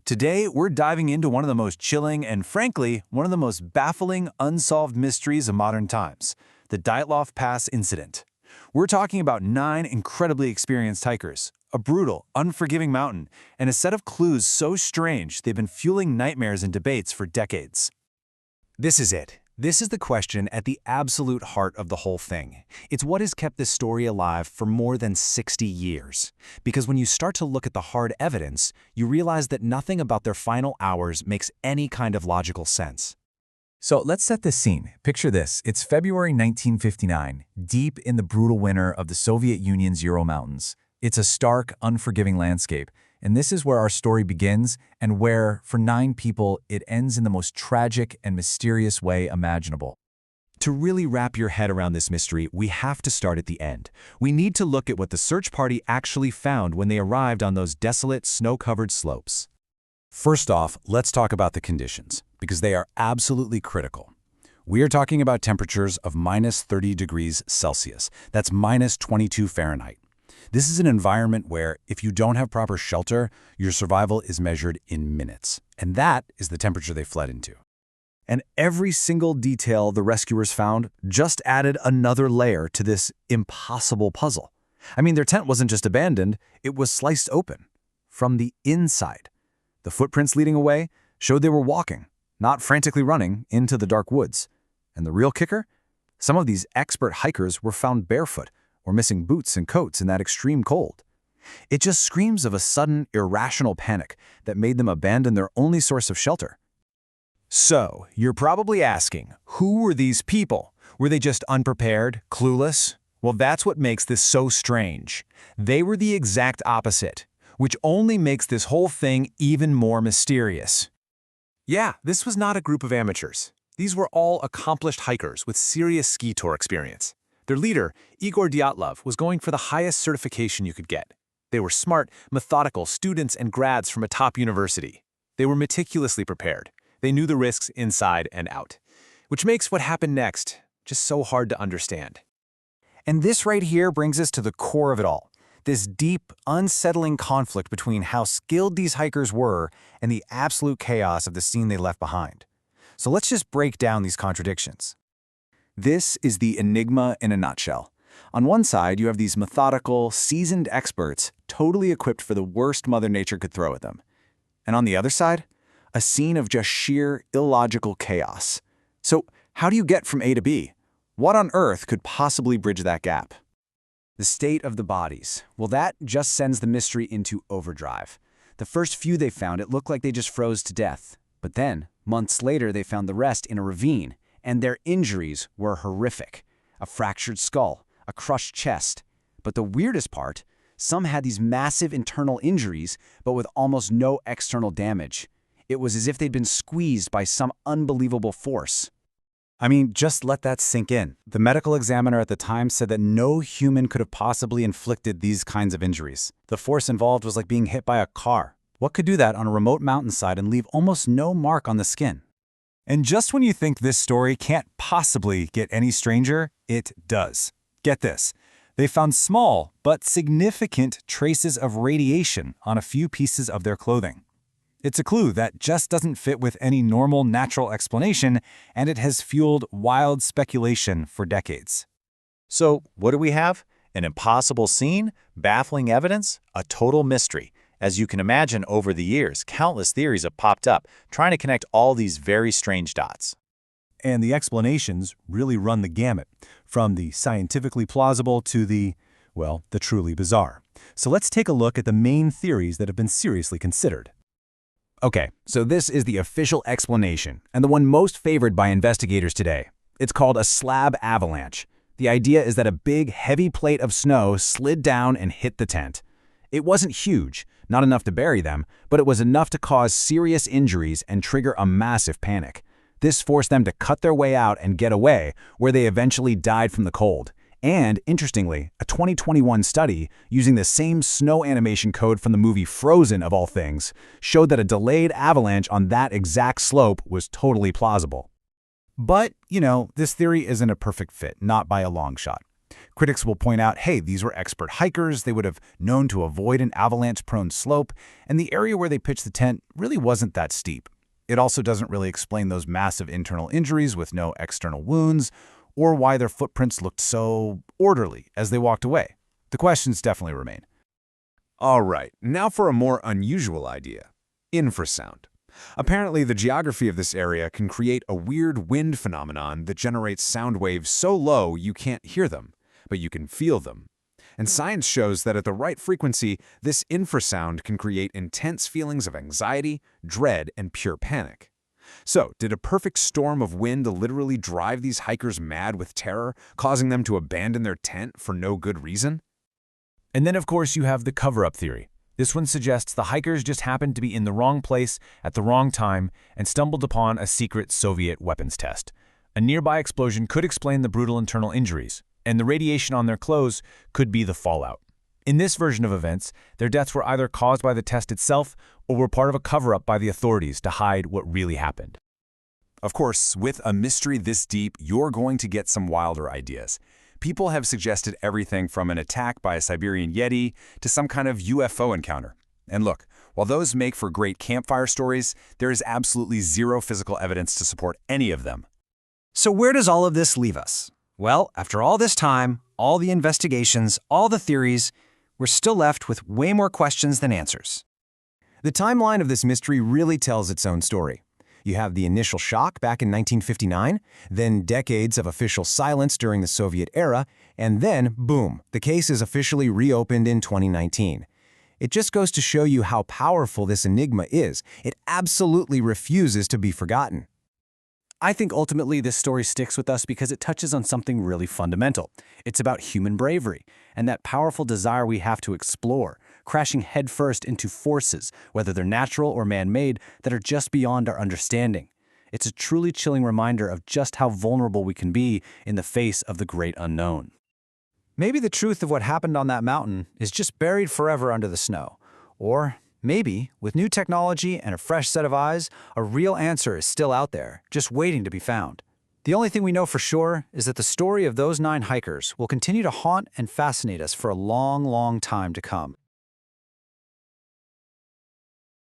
Today, we're diving into one of the most chilling and, frankly, one of the most baffling unsolved mysteries of modern times, the Dyatlov Pass incident. We're talking about 9 incredibly experienced hikers, a brutal, unforgiving mountain, and a set of clues so strange they've been fueling nightmares and debates for decades. This is it. This is the question at the absolute heart of the whole thing. It's what has kept this story alive for more than 60 years. Because when you start to look at the hard evidence, you realize that nothing about their final hours makes any kind of logical sense. So let's set this scene. Picture this. It's February 1959, deep in the brutal winter of the Soviet Union's Ural Mountains. It's a stark, unforgiving landscape. And this is where our story begins and where, for 9 people, it ends in the most tragic and mysterious way imaginable. To really wrap your head around this mystery, we have to start at the end. We need to look at what the search party actually found when they arrived on those desolate, snow-covered slopes. First off, let's talk about the conditions, because they are absolutely critical. We are talking about temperatures of minus 30 degrees Celsius. That's minus 22 Fahrenheit. This is an environment where, if you don't have proper shelter, your survival is measured in minutes. And that is the temperature they fled into. And every single detail the rescuers found just added another layer to this impossible puzzle. I mean, their tent wasn't just abandoned, it was sliced open from the inside. The footprints leading away showed they were walking, not frantically running, into the dark woods. And the real kicker? Some of these expert hikers were found barefoot, or missing boots and coats in that extreme cold. It just screams of a sudden, irrational panic that made them abandon their only source of shelter. So, you're probably asking, who were these people? Were they just unprepared, clueless? Well, that's what makes this so strange. They were the exact opposite, which only makes this whole thing even more mysterious. Yeah, this was not a group of amateurs. These were all accomplished hikers with serious ski tour experience. Their leader, Igor Dyatlov, was going for the highest certification you could get. They were smart, methodical students and grads from a top university. They were meticulously prepared. They knew the risks inside and out, which makes what happened next just so hard to understand. And this right here brings us to the core of it all. This deep, unsettling conflict between how skilled these hikers were and the absolute chaos of the scene they left behind. So let's just break down these contradictions. This is the enigma in a nutshell. On one side, you have these methodical, seasoned experts totally equipped for the worst Mother Nature could throw at them. And on the other side, a scene of just sheer, illogical chaos. So how do you get from A to B? What on earth could possibly bridge that gap? The state of the bodies. Well, that just sends the mystery into overdrive. The first few they found, it looked like they just froze to death. But then, months later, they found the rest in a ravine. And their injuries were horrific. A fractured skull, a crushed chest. But the weirdest part, some had these massive internal injuries, but with almost no external damage. It was as if they'd been squeezed by some unbelievable force. I mean, just let that sink in. The medical examiner at the time said that no human could have possibly inflicted these kinds of injuries. The force involved was like being hit by a car. What could do that on a remote mountainside and leave almost no mark on the skin? And just when you think this story can't possibly get any stranger, it does. Get this. They found small but significant traces of radiation on a few pieces of their clothing. It's a clue that just doesn't fit with any normal natural explanation, and it has fueled wild speculation for decades. So, what do we have? An impossible scene? Baffling evidence? A total mystery. As you can imagine, over the years, countless theories have popped up, trying to connect all these very strange dots. And the explanations really run the gamut, from the scientifically plausible to the truly bizarre. So let's take a look at the main theories that have been seriously considered. Okay, so this is the official explanation, and the one most favored by investigators today. It's called a slab avalanche. The idea is that a big, heavy plate of snow slid down and hit the tent. It wasn't huge, not enough to bury them, but it was enough to cause serious injuries and trigger a massive panic. This forced them to cut their way out and get away, where they eventually died from the cold. And, interestingly, a 2021 study, using the same snow animation code from the movie Frozen of all things, showed that a delayed avalanche on that exact slope was totally plausible. But, this theory isn't a perfect fit, not by a long shot. Critics will point out, hey, these were expert hikers, they would have known to avoid an avalanche-prone slope, and the area where they pitched the tent really wasn't that steep. It also doesn't really explain those massive internal injuries with no external wounds, or why their footprints looked so orderly as they walked away. The questions definitely remain. All right, now for a more unusual idea. Infrasound. Apparently, the geography of this area can create a weird wind phenomenon that generates sound waves so low you can't hear them, but you can feel them. And science shows that at the right frequency, this infrasound can create intense feelings of anxiety, dread, and pure panic. So, did a perfect storm of wind literally drive these hikers mad with terror, causing them to abandon their tent for no good reason? And then, of course, you have the cover-up theory. This one suggests the hikers just happened to be in the wrong place at the wrong time and stumbled upon a secret Soviet weapons test. A nearby explosion could explain the brutal internal injuries, and the radiation on their clothes could be the fallout. In this version of events, their deaths were either caused by the test itself or were part of a cover-up by the authorities to hide what really happened. Of course, with a mystery this deep, you're going to get some wilder ideas. People have suggested everything from an attack by a Siberian Yeti to some kind of UFO encounter. And look, while those make for great campfire stories, there is absolutely zero physical evidence to support any of them. So where does all of this leave us? Well, after all this time, all the investigations, all the theories, we're still left with way more questions than answers. The timeline of this mystery really tells its own story. You have the initial shock back in 1959, then decades of official silence during the Soviet era, and then, boom, the case is officially reopened in 2019. It just goes to show you how powerful this enigma is. It absolutely refuses to be forgotten. I think ultimately this story sticks with us because it touches on something really fundamental. It's about human bravery and that powerful desire we have to explore, crashing headfirst into forces, whether they're natural or man-made, that are just beyond our understanding. It's a truly chilling reminder of just how vulnerable we can be in the face of the great unknown. Maybe the truth of what happened on that mountain is just buried forever under the snow. Or maybe, with new technology and a fresh set of eyes, a real answer is still out there, just waiting to be found. The only thing we know for sure is that the story of those 9 hikers will continue to haunt and fascinate us for a long, long time to come.